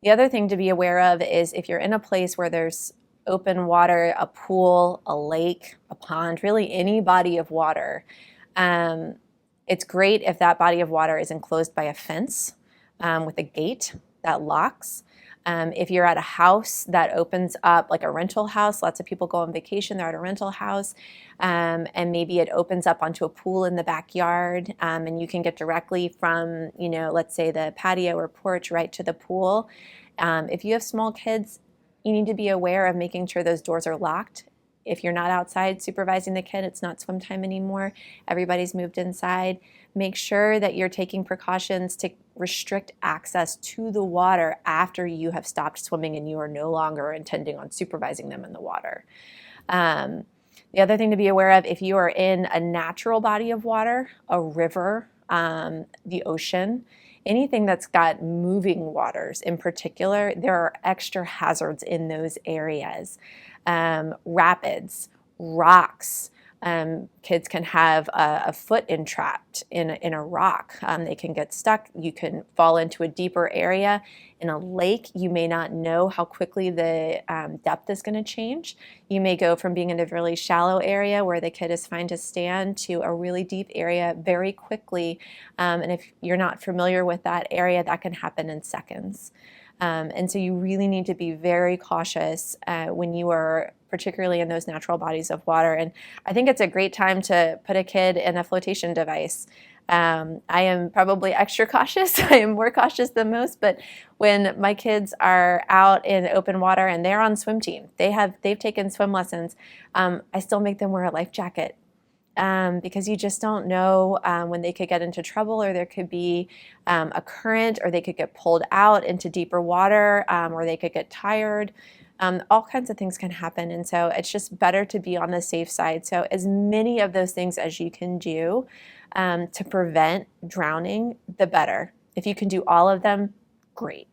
The other thing to be aware of is if you're in a place where there's open water, a pool, a lake, a pond, really any body of water, um, it's great if that body of water is enclosed by a fence with a gate that locks. If you're at a house that opens up, like a rental house, lots of people go on vacation, they're at a rental house, and maybe it opens up onto a pool in the backyard, and you can get directly from, let's say the patio or porch right to the pool. If you have small kids, you need to be aware of making sure those doors are locked. If you're not outside supervising the kid, it's not swim time anymore, everybody's moved inside. Make sure that you're taking precautions to restrict access to the water after you have stopped swimming and you are no longer intending on supervising them in the water. The other thing to be aware of, if you are in a natural body of water, a river, the ocean, anything that's got moving waters in particular, there are extra hazards in those areas. Rapids, rocks. Kids can have a foot entrapped in a rock. They can get stuck. You can fall into a deeper area. In a lake, you may not know how quickly the depth is going to change. You may go from being in a really shallow area where the kid is fine to stand to a really deep area very quickly. And if you're not familiar with that area, that can happen in seconds. And so you really need to be very cautious when you are particularly in those natural bodies of water. And I think it's a great time to put a kid in a flotation device. I am probably extra cautious. I am more cautious than most, but when my kids are out in open water and they're on swim team, they've taken swim lessons, I still make them wear a life jacket. Because you just don't know when they could get into trouble, or there could be a current, or they could get pulled out into deeper water, or they could get tired. All kinds of things can happen, and so it's just better to be on the safe side. So as many of those things as you can do to prevent drowning, the better. If you can do all of them, great.